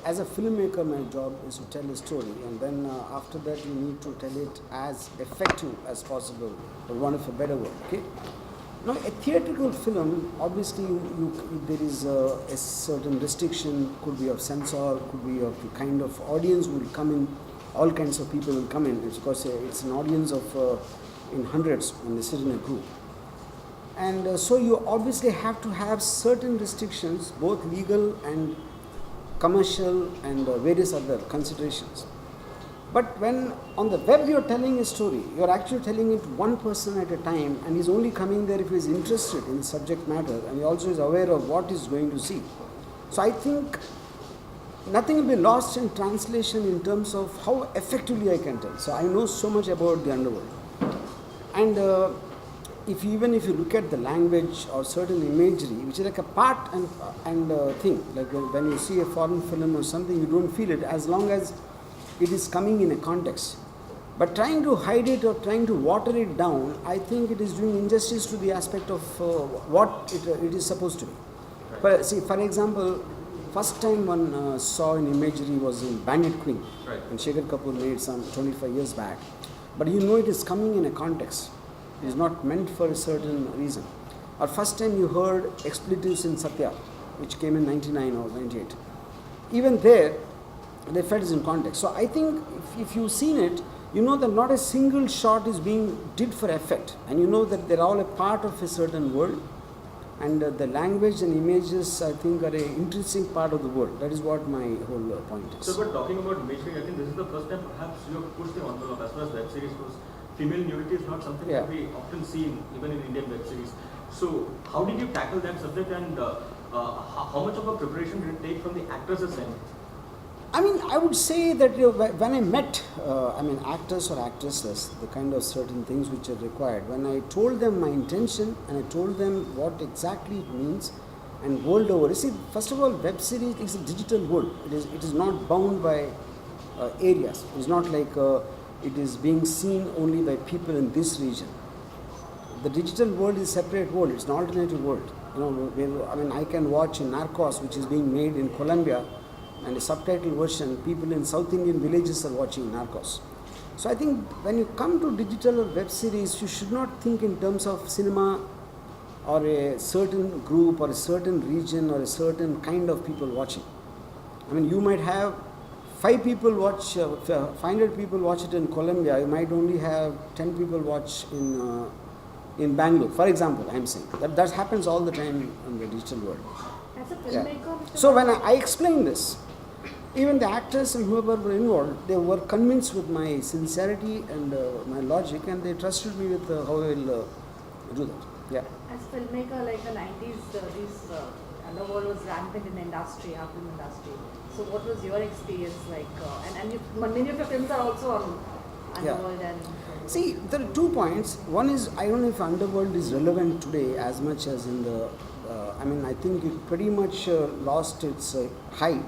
as a filmmaker, my job is to tell a story, and then after that you need to tell it as effective as possible, for want of a better word. Okay. Now, a theatrical film, obviously, there is a certain restriction. Could be of censor, could be of the kind of audience who will come in. All kinds of people will come in. It's because it's an audience of in hundreds when they sit in a group. And so you obviously have to have certain restrictions, both legal and commercial and various other considerations. But when on the web you're telling a story, you're actually telling it one person at a time, and he's only coming there if he's interested in the subject matter, and he also is aware of what he's going to see. So I think nothing will be lost in translation in terms of how effectively I can tell. So I know so much about the underworld. And even if you look at the language or certain imagery, which is like a part and thing, like when you see a foreign film or something, you don't feel it as long as it is coming in a context. But trying to hide it or trying to water it down, I think it is doing injustice to the aspect of what it is supposed to be. But see, for example, first time one saw an imagery was in Bandit Queen, right, and Shekhar Kapoor made some 25 years back. But you know it is coming in a context. It is not meant for a certain reason. Or first time you heard expletives in Satya, which came in 99 or 98. Even there, they felt it's in context. So I think if you've seen it, you know that not a single shot is being did for effect, and you know that they're all a part of a certain world, and the language and images, I think, are an intrinsic part of the world. That is what my whole point is. So, but talking about imagery, I think this is the first time perhaps you have pushed the envelope as far as web series goes. Female nudity is not something that we often see even in Indian web series. So, how did you tackle that subject, and how much of a preparation did it take from the actors' end? I mean, I would say that when I met, actors or actresses, the kind of certain things which are required, when I told them my intention and I told them what exactly it means, and world over, you see, first of all, web series is a digital world. It is not bound by areas. It is not like it is being seen only by people in this region. The digital world is a separate world. It's an alternative world. You know, I can watch in Narcos, which is being made in Colombia, and a subtitle version, people in South Indian villages are watching Narcos. So I think when you come to digital or web series, you should not think in terms of cinema or a certain group or a certain region or a certain kind of people watching. I mean, you might have 500 people watch it in Colombia, you might only have 10 people watch in Bangalore, for example. I am saying that happens all the time in the digital world. As a filmmaker, So when I explained this, even the actors and whoever were involved, they were convinced with my sincerity and my logic, and they trusted me with how I will do that. Yeah. As a filmmaker, like the 90s, this underworld was rampant in the industry, our film industry. So what was your experience like? And many of your films are also on underworld and... See, there are 2 points. One is, I don't know if underworld is relevant today as much as in the... I think it pretty much lost its high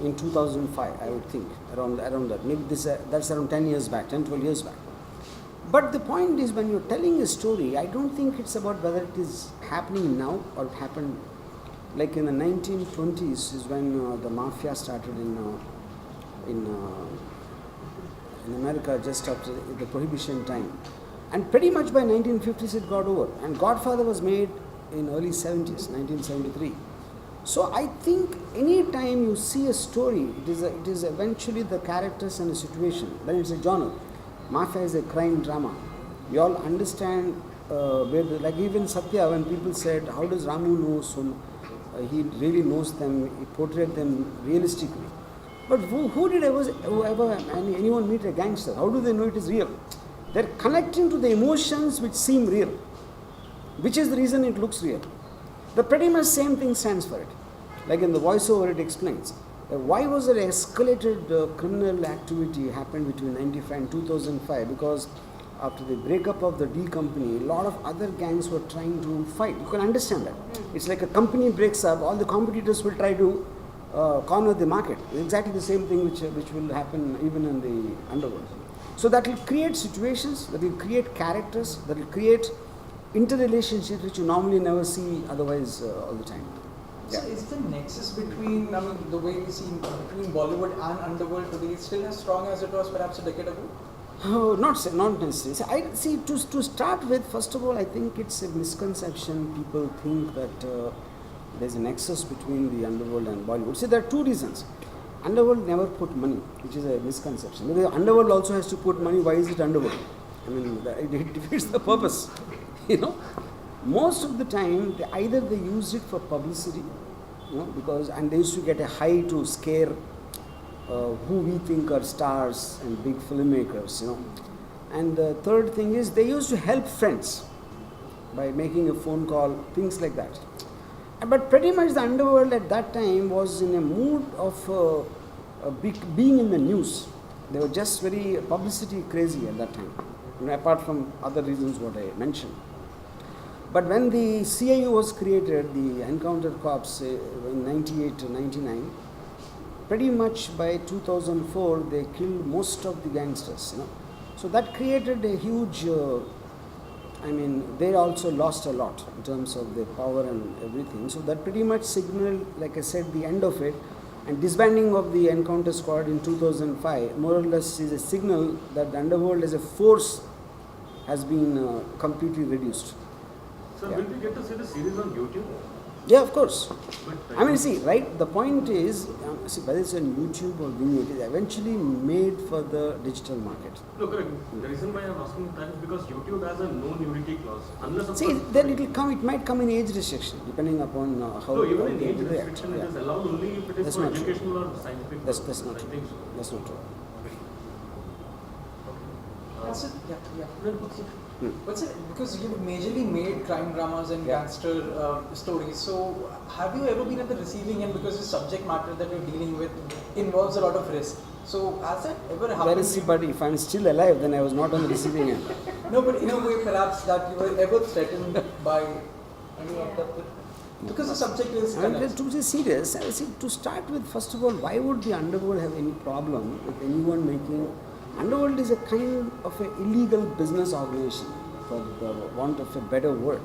in 2005, I would think, around that. Maybe that's around 10 years back, 10, 12 years back. But the point is, when you're telling a story, I don't think it's about whether it is happening now or it happened like in the 1920s is when the Mafia started in America just after the Prohibition time. And pretty much by 1950s it got over. And Godfather was made in early 70s, 1973. So I think any time you see a story, it is eventually the characters and the situation. Then it's a genre. Mafia is a crime drama. We all understand like even Satya, when people said, how does Ramu know so much? He really knows them, he portrayed them realistically. But who did anyone meet a gangster? How do they know it is real? They're connecting to the emotions which seem real, which is the reason it looks real. The pretty much same thing stands for it. Like in the voiceover, it explains why was there escalated criminal activity happened between 95 and 2005? Because after the breakup of the D company, a lot of other gangs were trying to fight. You can understand that. It's like a company breaks up, all the competitors will try to corner the market. It's exactly the same thing which will happen even in the underworld. So that will create situations, that will create characters, that will create interrelationships which you normally never see otherwise all the time. So is the nexus between, the way we see between Bollywood and underworld today still as strong as it was perhaps a decade ago? Oh, not necessarily. I see. To start with, first of all, I think it's a misconception. People think that there's a nexus between the underworld and Bollywood. See, there are two reasons. Underworld never put money, which is a misconception. Because underworld also has to put money. Why is it underworld? It defeats the purpose. Most of the time, either they use it for publicity, and they used to get a high to scare who we think are stars and big filmmakers, And the third thing is they used to help friends by making a phone call, things like that. But pretty much the underworld at that time was in a mood of being in the news. They were just very publicity crazy at that time, apart from other reasons what I mentioned. But when the CIU was created, the Encounter Corps in 98 to 99, pretty much by 2004 they killed most of the gangsters. So that created a huge. They also lost a lot in terms of their power and everything. So that pretty much signaled, like I said, the end of it. And disbanding of the Encounter Squad in 2005 more or less is a signal that the underworld as a force has been completely reduced. So will we get to see the series on YouTube? Yeah, of course. But, see, right, the point is, whether it's on YouTube or Vimeo, it is eventually made for the digital market. No, correct. The reason why I'm asking that is because YouTube has a no nudity clause. Unless of See, course, then it might come in age restriction, depending upon how. No, even in they age react. restriction, it is allowed only if it is That's for not true. educational or scientific That's purposes. not I true. think so. That's not true. That's it. Yeah. No, what's it? What's it? Because you've majorly made crime dramas and gangster stories. So have you ever been at the receiving end, because the subject matter that you're dealing with involves a lot of risk? So has that ever happened? Where is but if I'm still alive, then I was not on the receiving end. No, but in a way perhaps that you were ever threatened by any of that. Because the subject is To be serious, to start with, first of all, why would the underworld have any problem with anyone making? Underworld is a kind of an illegal business organization, for the want of a better word.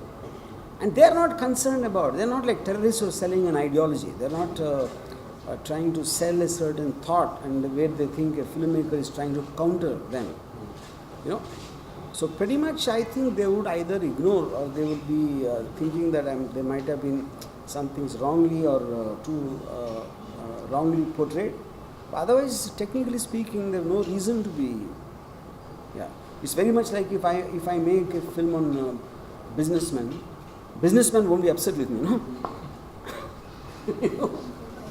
And they are not concerned about, they are not like terrorists who are selling an ideology. They are not trying to sell a certain thought and where they think a filmmaker is trying to counter them. So pretty much I think they would either ignore or they would be thinking that there might have been some things wrongly or too wrongly portrayed. Otherwise, technically speaking, there's no reason to be. Yeah, it's very much like if I make a film on businessmen won't be upset with me,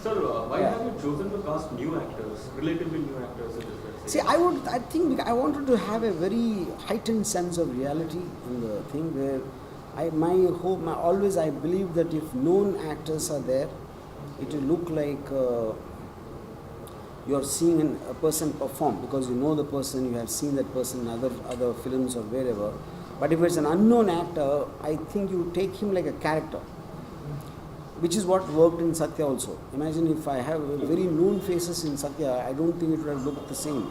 Sir, why have you chosen to cast new actors, relatively new actors in this web series? See, I wanted to have a very heightened sense of reality in the thing where I believe that if known actors are there, it will look like you are seeing a person perform because you know the person, you have seen that person in other films or wherever. But if it's an unknown actor, I think you take him like a character, which is what worked in Satya also. Imagine if I have very known faces in Satya, I don't think it would have looked the same.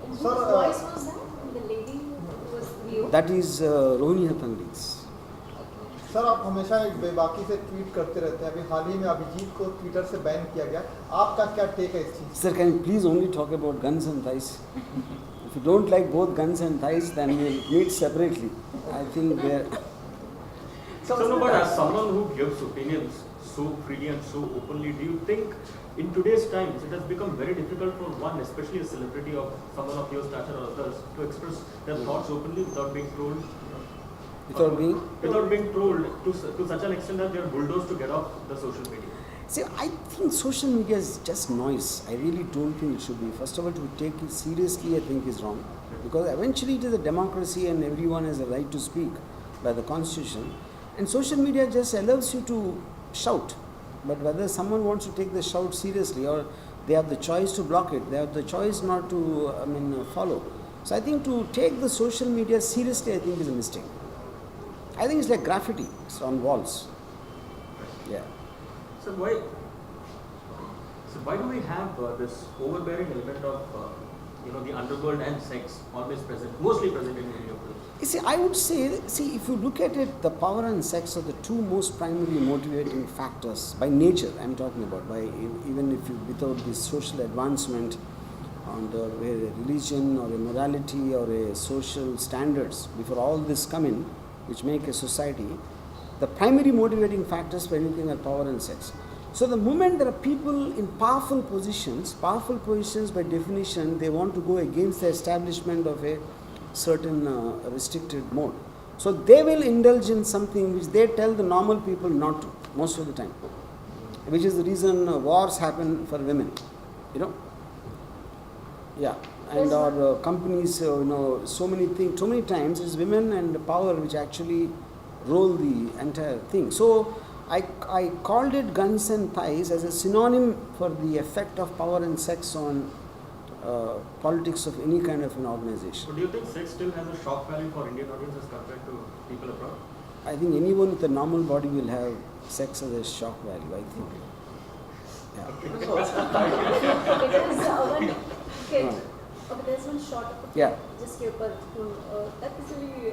Whose voice was that? The lady who was Leo? That is Rohini Hatangri's. Sir आप हमेशा एक बेबाकी से tweet करते रहते हैं, अभी हाल ही में अभिजीत को ट्विटर से बैन किया गया, आपका क्या टेक है इस चीज़? Sir, can you please only talk about guns and thighs? If you don't like both guns and thighs, then we'll meet separately. I think they're... So, no, but as someone who gives opinions so freely and so openly, do you think in today's times it has become very difficult for one, especially a celebrity of someone of your stature or others, to express their thoughts openly without being trolled? Without being trolled to such an extent that they are bulldozed to get off the social media? See, I think social media is just noise. I really don't think it should be. First of all, to take it seriously, I think is wrong. Because eventually it is a democracy and everyone has a right to speak by the constitution. And social media just allows you to shout. But whether someone wants to take the shout seriously or they have the choice to block it, they have the choice not to follow. So I think to take the social media seriously, I think is a mistake. I think it's like graffiti. It's on walls. Yeah. So why do we have this overbearing element of the underworld and sex always present, mostly present in your films? You see, I would say, if you look at it, the power and sex are the two most primary motivating factors by nature. I'm talking about even if you without this social advancement, on the religion or a morality or a social standards, before all this come in, which make a society, the primary motivating factors for anything are power and sex. So the moment there are people in powerful positions by definition, they want to go against the establishment of a certain restricted mode. So they will indulge in something which they tell the normal people not to, most of the time. Which is the reason wars happen for women, Yeah, and our companies, so many times it's women and power which actually roll the entire thing. So I called it guns and thighs as a synonym for the effect of power and sex on politics of any kind of an organization. So do you think sex still has a shock value for Indian audiences compared to people abroad? I think anyone with a normal body will have sex as a shock value, I think. Yeah. It is one kid. Okay, there's one shot of a Yeah. just your that is really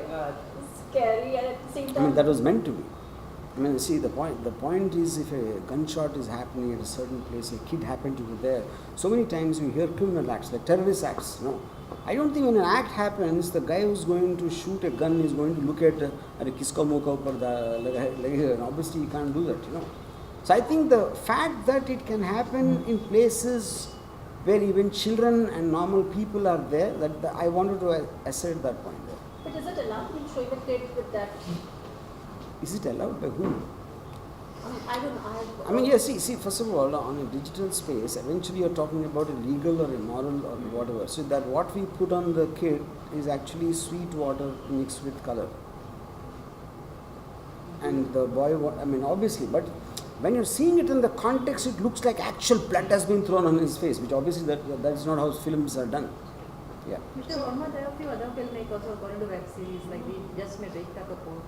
scary and at the same time. I mean, that was meant to be. I mean, see, the point is, if a gunshot is happening at a certain place, a kid happened to be there. So many times you hear criminal acts, like terrorist acts. No, I don't think when an act happens, the guy who's going to shoot a gun is going to look at kisko muka upar and obviously he can't do that. So I think the fact that it can happen in places where even children and normal people are there, I wanted to assert that point there. But is it allowed in showing a kid with that? Is it allowed by whom? I don't know. I mean, yeah, see, first of all, on a digital space, eventually you're talking about a legal or a moral or whatever. So that what we put on the kid is actually sweet water mixed with color. And the boy, obviously, but when you're seeing it in the context, it looks like actual blood has been thrown on his face, which obviously that is not how films are done. Yeah. Mr. Varma, there are a few other filmmakers who have gone into web series, like we just met Ekta Kapoor.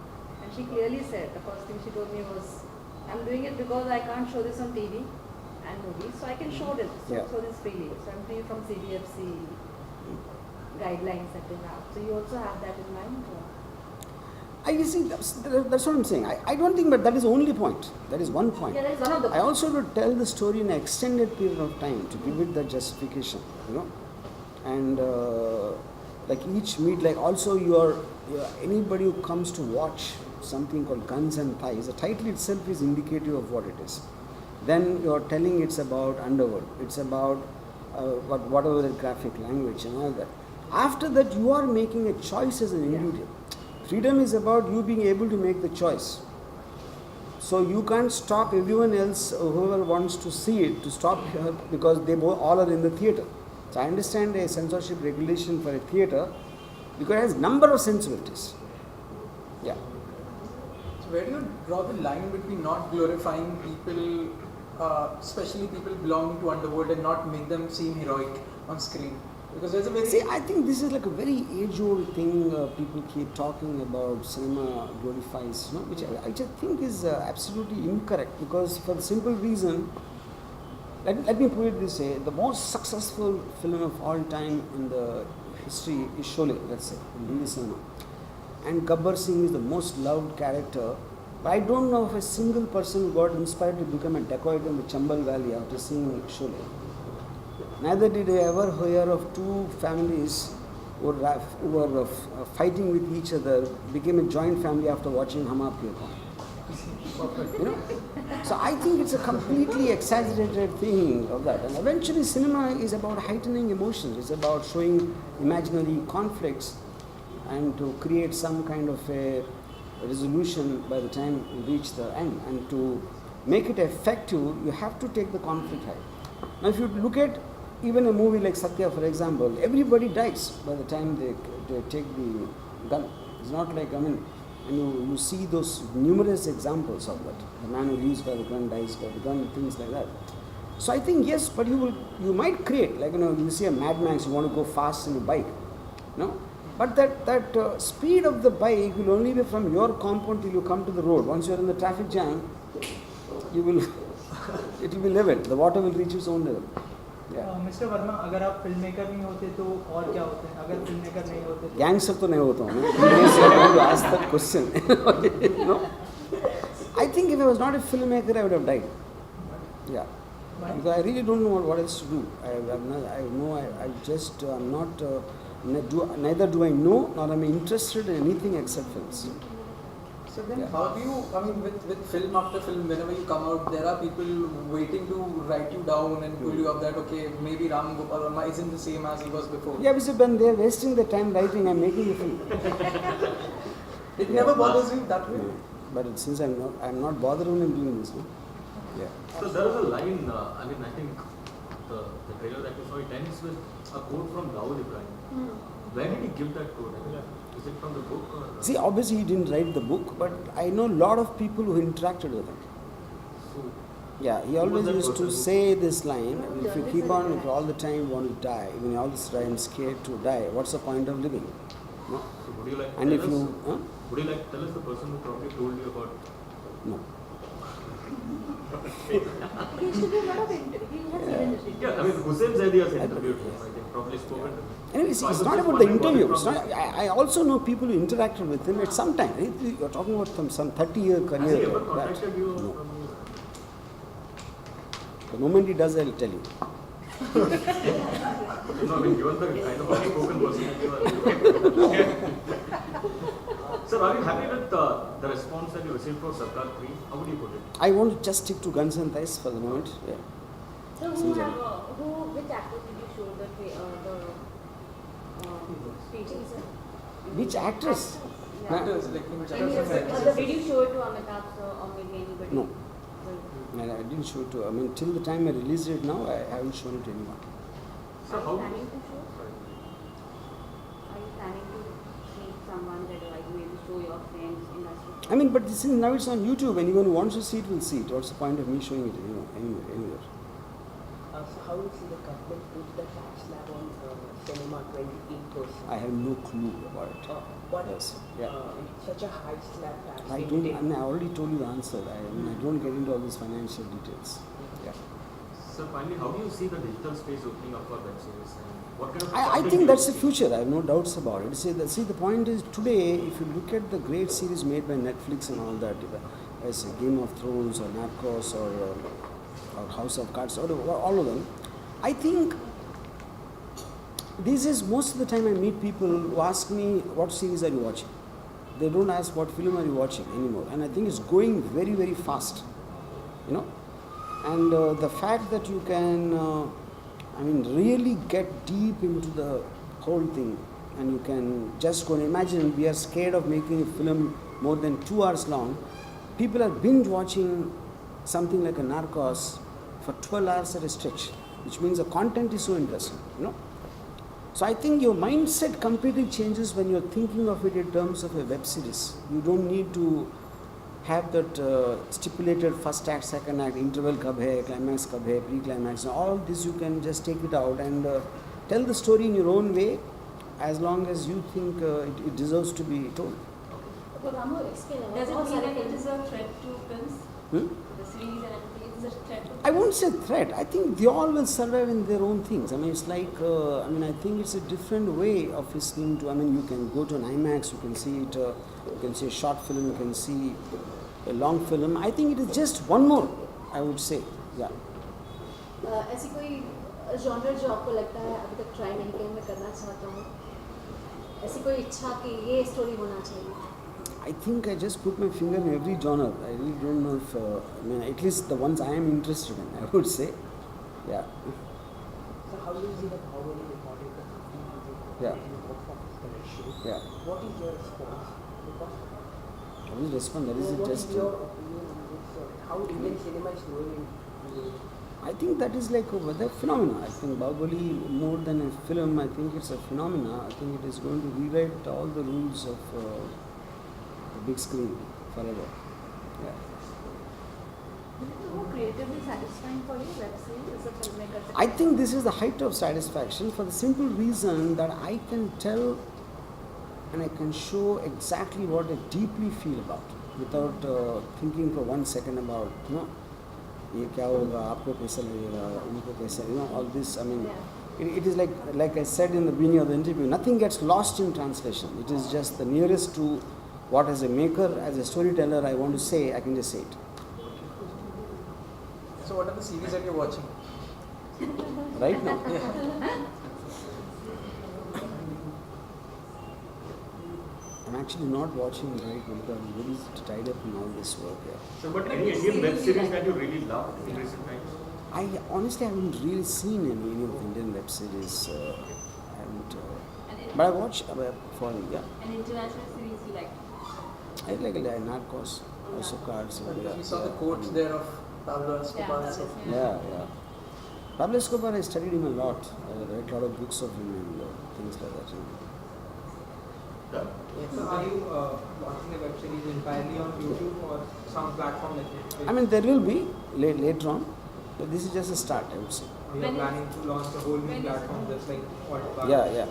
And she clearly said, the first thing she told me was, I'm doing it because I can't show this on TV and movies, so I can show this freely. So I'm doing it from CBFC guidelines that they have. So you also have that in mind? You see, that's what I'm saying. I don't think, but that is the only point. That is one point. Yeah, that is one of the I also would tell the story in an extended period of time to give it the justification, And like each meet, like also anybody who comes to watch something called Guns and Thighs, the title itself is indicative of what it is. Then you're telling it's about underworld, it's about whatever the graphic language and all that. After that, you are making a choice as an individual. Freedom is about you being able to make the choice. So you can't stop everyone else, whoever wants to see it, to stop here because they all are in the theatre. So I understand a censorship regulation for a theatre because it has number of sensibilities. Yeah. So where do you draw the line between not glorifying people, especially people belonging to underworld, and not make them seem heroic on screen? Because there's a very... See, I think this is like a very age-old thing people keep talking about, cinema glorifies, which I just think is absolutely incorrect, because for the simple reason, let me put it this way, the most successful film of all time in the history is Sholay, let's say, in Hindi cinema. And Gabbar Singh is the most loved character, but I don't know of a single person who got inspired to become a dacoit in the Chambal Valley after seeing Sholay. Neither did I ever hear of two families who were fighting with each other, became a joint family after watching Hum Aapke Kaun. So I think it's a completely exaggerated thing of that. And eventually cinema is about heightening emotions. It's about showing imaginary conflicts and to create some kind of a resolution by the time you reach the end. And to make it effective, you have to take the conflict high. Now if you look at even a movie like Satya, for example, everybody dies by the time they take the gun. It's not like, and you see those numerous examples of that. The man who lives by the gun dies by the gun, things like that. So I think yes, but you might create, like, you see a Mad Max, you want to go fast in a bike, But that speed of the bike will only be from your compound till you come to the road. Once you are in the traffic jam, it will be level. The water will reach its own level. Mister Verma, अगर आप film maker नहीं होते तो और क्या होते हैं? अगर फिल्म मेकर नहीं होते तो गैंगस्टर तो नहीं होता हूँ मैं. Ask that question. No? I think if I was not a filmmaker, I would have died. Yeah. Why? Because I really don't know what else to do. I'm not, neither do I know, nor am I interested in anything except films. So then Yeah. how do you, I mean, with film after film, whenever you come out, there are people waiting to write you down and pull you up that, okay, maybe Gopal Varma isn't the same as he was before. Yeah, because when they're wasting their time writing, I'm making a film. It never bothers you that way? But since I'm not bothered when I'm doing this. No? Yeah. So there is a line, I think the trailer that we saw, it ends with a quote from Dawood Ibrahim. Where did he give that quote? Is it from the book or? See, obviously he didn't write the book, but I know a lot of people who interacted with him. So, Yeah, he Who was always that used to person? say this line, No, if you journalists keep are on, if attached. all the time want to die, when all this time scared to die, what's the point of living? No? so would you like to And tell if us? you, huh? Would you like to tell us the person who probably told you about? No. He used to do a lot of interviews. He has given interviews. Yeah, I mean Hussein Zaidi has interviewed him. I think probably spoken to him. Anyways, So I it's was not just about the wondering what interview. it It's not, I also know people who interacted with him at some time. You're talking about some 30-year Has career. he ever right? contacted you No. from you? The moment he does, I'll tell you. No, I mean given the kind of outspoken personality you are. Sir, are you happy with the response that you received for Sarkar 3? How would you put it? I want to just stick to guns and thighs for the moment. Yeah. So Seems which actors did you show the teaching, sir? Which actress? Yeah. Actors, like in Any of the, did you show it to Amitabh sir or maybe anybody? No. I didn't show it to, till the time I released it now, I haven't shown it to anyone. Sir, Are how? you planning to show? Are you planning to meet someone that like maybe show your friends, industry? But this is, now it's on YouTube. Anyone who wants to see it will see it. What's the point of me showing it anywhere? So how do you see the government put the tax slab on cinema 28%? I have no clue about it. But Yes. Yeah. such a high slab tax. I they don't. take- I already told you the answer. I don't get into all these financial details. Yeah. Sir, finally, how do you see the digital space opening up for web series? And what kind of I content do think you that's the see? future. I have no doubts about it. See, the point is today, if you look at the great series made by Netflix and all that, as Game of Thrones or Narcos or House of Cards, or all of them, I think these days most of the time I meet people who ask me, what series are you watching? They don't ask what film are you watching anymore. And I think it's going very, very fast. And the fact that you can, really get deep into the whole thing, and you can just go and imagine, we are scared of making a film more than 2 hours long. People are binge watching something like a Narcos for 12 hours at a stretch, which means the content is so interesting, So I think your mindset completely changes when you're thinking of it in terms of a web series. You don't need to have that stipulated first act, second act, interval kab hai, climax kab hai, pre-climax. All this you can just take it out and tell the story in your own way, as long as you think it deserves to be told. But Ramu, इसके अलावा Does it बहुत mean सारे that it films is a threat to films? Hmm? The series and everything is a threat to films? I won't say threat. I think they all will survive in their own things. It's like, I think it's a different way of listening to, you can go to an IMAX, you can see it, you can see a short film, you can see a long film. I think it is just one more, I would say. Yeah. ऐसी कोई genre जो आपको लगता है अभी तक try नहीं किया मैं करना चाहता हूँ ऐसी कोई इच्छा कि ये स्टोरी होना चाहिए I think I just put my finger in every genre. I really don't know if, at least the ones I am interested in, I would say. Yeah. So how do you see the Bahubali recorded the 15 million Yeah. box office collection? Yeah. What is your response? Because I will respond. That is what just. is your opinion on this? How Indian cinema is going in? I think that is like a phenomena. I think Bahubali, more than a film, I think it's a phenomena. I think it is going to rewrite all the rules of the big screen forever. Yeah. Is it more creatively satisfying for you, web series, as a filmmaker? I think this is the height of satisfaction for the simple reason that I can tell and I can show exactly what I deeply feel about without thinking for 1 second about, ये क्या होगा, आपको कैसा लगेगा, उनको कैसा, all this. I mean, Yeah. it is like I said in the beginning of the interview, nothing gets lost in translation. It is just the nearest to what, as a maker, as a storyteller, I want to say. I can just say it. So what are the series that you're watching? Right now. I'm actually not watching right now because I'm very tied up in all this work here. So, but any Indian web series that you really love in recent times? I honestly haven't really seen any of the Indian web series. I haven't, but I watch for An international series you like? I like Narcos, House of Cards. We saw the quotes there of Pablo Escobar. Yeah, So Yeah. Pablo Escobar, I studied him a lot. I read a lot of books of him and things like that. So are you watching the web series entirely on YouTube or some platform like Netflix? I mean, there will be later on, but this is just a start, I would say. Or you're planning to launch a whole new platform just like what? Yeah.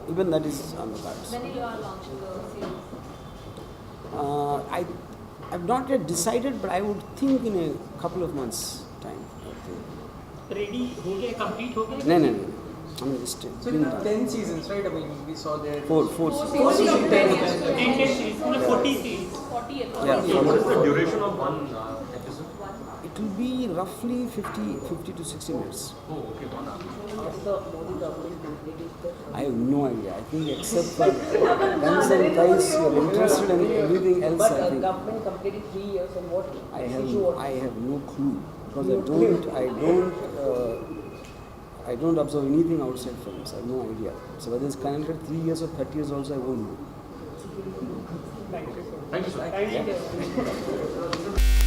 Even that is on the cards. When you are launching the series? I've not yet decided, but I would think in a couple of months' time. Ready हो गया, complete हो गया? No. I mean, it's still So been there are done. 10 seasons, right? I mean, we saw there. Four Four seasons. seasons. 10 series, 40 series. 40 episodes. Yeah, So, what is the duration of one episode? It will be roughly 50 to 60 minutes. Oh, okay, 1 hour. How is the Modi government completed the I have no idea. I think except for guns and price, you're interested in everything else. But I think government completed 3 years and what I issue was have no clue because I don't observe anything outside films. I have no idea. So whether it's connected 3 years or 30 years also, I won't know. Thank you, sir. Thank you.